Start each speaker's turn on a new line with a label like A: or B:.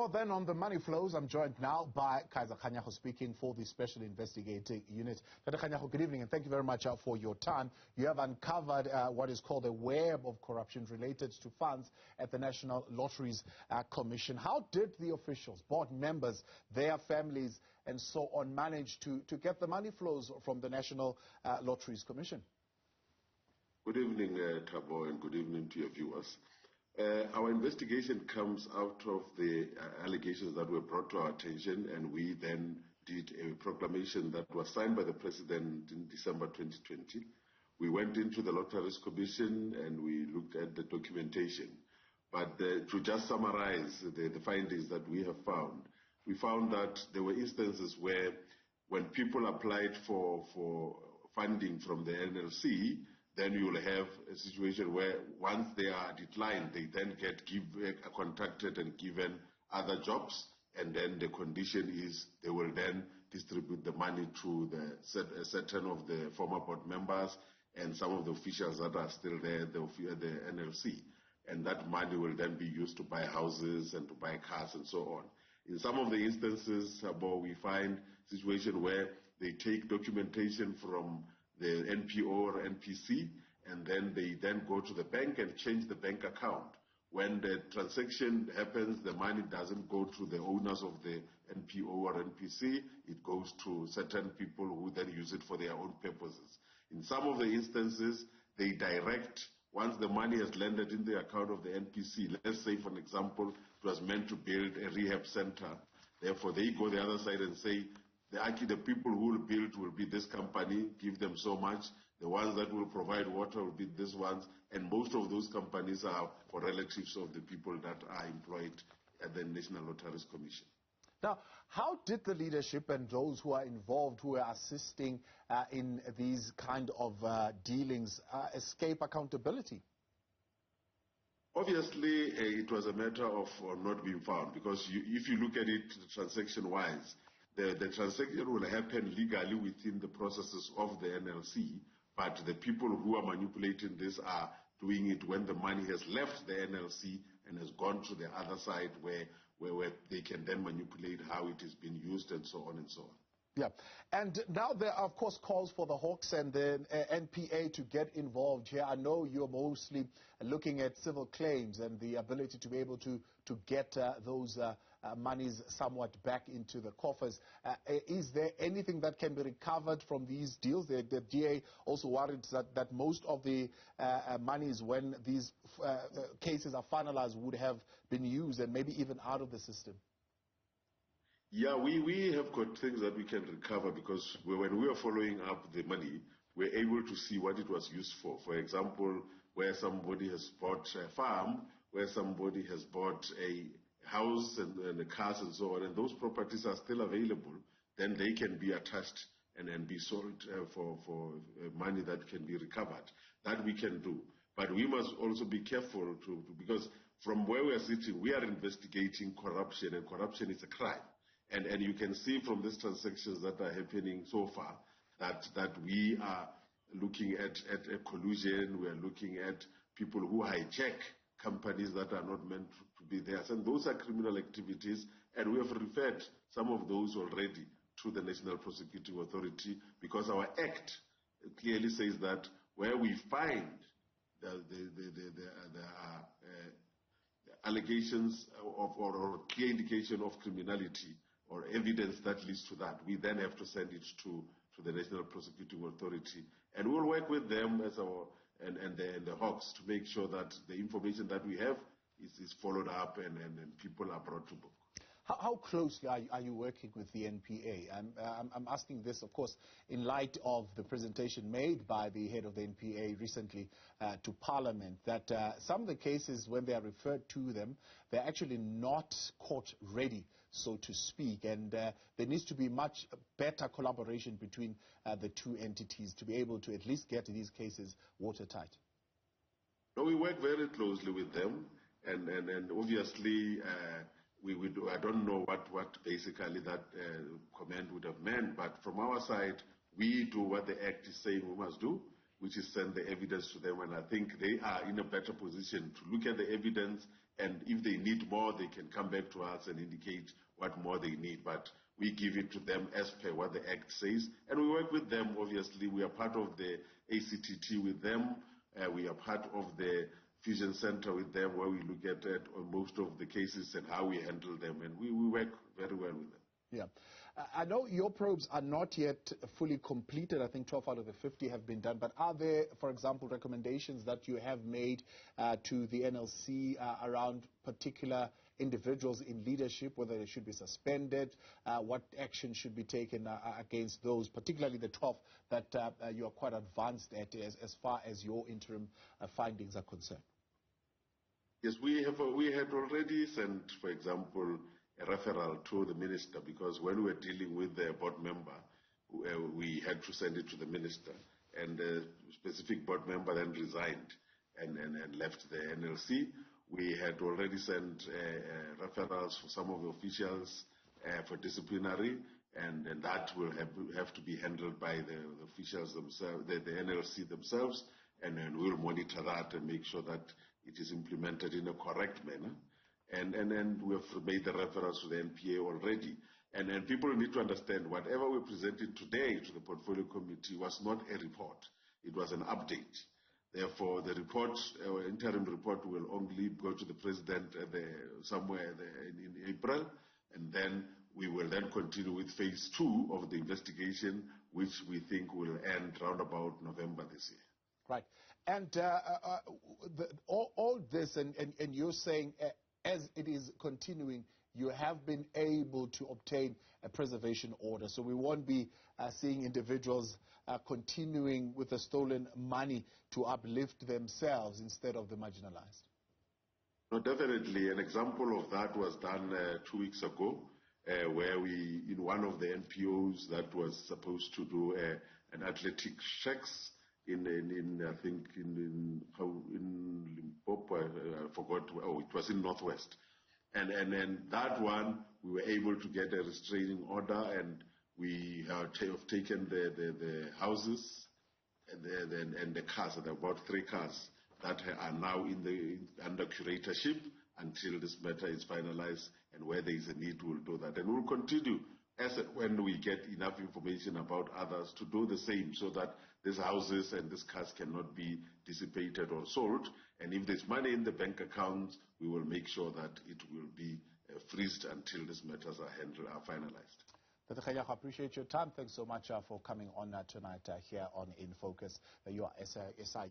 A: More then on the money flows. I'm joined now by Kaizer Kganyago speaking for the Special Investigating Unit. Dr. Kganyago, good evening and thank you very much for your time. You have uncovered what is called a web of corruption related to funds at the National Lottery Commission. How did the officials, board members, their families and so on manage to get the money flows from the National Lottery Commission?
B: Good evening, Thabo, and good evening to your viewers. Our investigation comes out of the allegations that were brought to our attention, and we then did a proclamation that was signed by the President in December 2020. We went into the Lottery Commission and we looked at the documentation. But to just summarize the findings that we have found, we found that there were instances where when people applied for funding from the NLC, then you will have a situation where once they are declined, they then get contacted and given other jobs, and then the condition is they will then distribute the money to certain of the former board members and some of the officials that are still there, the NLC. And that money will then be used to buy houses and to buy cars and so on. In some of the instances, we find a situation where they take documentation from the NPO or NPC, and then they then go to the bank and change the bank account. When the transaction happens, the money doesn't go to the owners of the NPO or NPC, it goes to certain people who then use it for their own purposes. In some of the instances, they direct, once the money has landed in the account of the NPC, let's say for an example, it was meant to build a rehab center, therefore they go the other side and say, the people who will build will be this company, give them so much. The ones that will provide water will be these ones. And most of those companies are for relatives of the people that are employed at the National Lottery Commission.
A: Now, how did the leadership and those who are involved, who are assisting in these kind of dealings, escape accountability?
B: Obviously, it was a matter of not being found, because if you look at it transaction-wise, the transaction will happen legally within the processes of the NLC, but the people who are manipulating this are doing it when the money has left the NLC and has gone to the other side where they can then manipulate how it is being used and so on and so on.
A: Yeah, and now there are, of course, calls for the Hawks and the NPA to get involved here. I know you're mostly looking at civil claims and the ability to be able to get those monies somewhat back into the coffers. Is there anything that can be recovered from these deals? The DA also worried that most of the monies, when these cases are finalized, would have been used and maybe even out of the system.
B: Yeah, we have got things that we can recover, because when we are following up the money, we're able to see what it was used for. For example, where somebody has bought a farm, where somebody has bought a house and the cars and so on, and those properties are still available, then they can be attached and be sold for money that can be recovered. That we can do. But we must also be careful because from where we are sitting, we are investigating corruption, and corruption is a crime. And you can see from these transactions that are happening so far that we are looking at a collusion, we are looking at people who hijack companies that are not meant to be theirs. And those are criminal activities, and we have referred some of those already to the National Prosecuting Authority, because our Act clearly says that where we find the allegations or clear indication of criminality, or evidence that leads to that, we then have to send it to the National Prosecuting Authority. And we'll work with them as and the Hawks to make sure that the information that we have is followed up and people are brought to book.
A: How closely are you working with the NPA? I'm asking this, of course, in light of the presentation made by the head of the NPA recently to Parliament, that some of the cases, when they are referred to them, they're actually not court ready, so to speak, and there needs to be much better collaboration between the two entities to be able to at least get these cases watertight.
B: No, we work very closely with them, and obviously I don't know what basically that comment would have meant, but from our side, we do what the Act is saying we must do, which is send the evidence to them, and I think they are in a better position to look at the evidence And if they need more, they can come back to us and indicate what more they need. But we give it to them as per what the Act says. And we work with them, obviously. We are part of the ACTT with them. We are part of the Fusion Center with them, where we look at most of the cases and how we handle them. And we work very well with them.
A: Yeah. I know your probes are not yet fully completed. I think 12 out of the 50 have been done. But are there, for example, recommendations that you have made to the NLC around particular individuals in leadership, whether they should be suspended, what action should be taken against those, particularly the 12 that you are quite advanced at as far as your interim findings are concerned?
B: Yes, we had already sent, for example, a referral to the minister, because when we were dealing with the board member, we had to send it to the minister, and the specific board member then resigned and left the NLC. We had already sent referrals for some of the officials for disciplinary, and that will have to be handled by the officials themselves, the NLC themselves, and then we'll monitor that and make sure that it is implemented in a correct manner. And we have made the reference to the NPA already. And people need to understand, whatever we presented today to the Portfolio Committee was not a report. It was an update. Therefore, the report, our interim report, will only go to the President somewhere in April, and then we will then continue with phase 2 of the investigation, which we think will end round about November this year.
A: Right. And all this, and you're saying, as it is continuing, you have been able to obtain a preservation order. So we won't be seeing individuals continuing with the stolen money to uplift themselves instead of the marginalized.
B: No, definitely. An example of that was done 2 weeks ago, where we, in one of the NPOs that was supposed to do an athletic checks I think in Limpopo, I forgot. Oh, it was in Northwest, and that one we were able to get a restraining order, and we have taken the houses and the cars, and about 3 cars that are now under curatorship until this matter is finalized, and where there is a need, we'll do that, and we'll continue as when we get enough information about others to do the same, so that these houses and these cars cannot be dissipated or sold. And if there's money in the bank accounts, we will make sure that it will be freezed until these matters are finalized.
A: Kaizer Kganyago, I appreciate your time. Thanks so much for coming on tonight here on In Focus. You are SIU.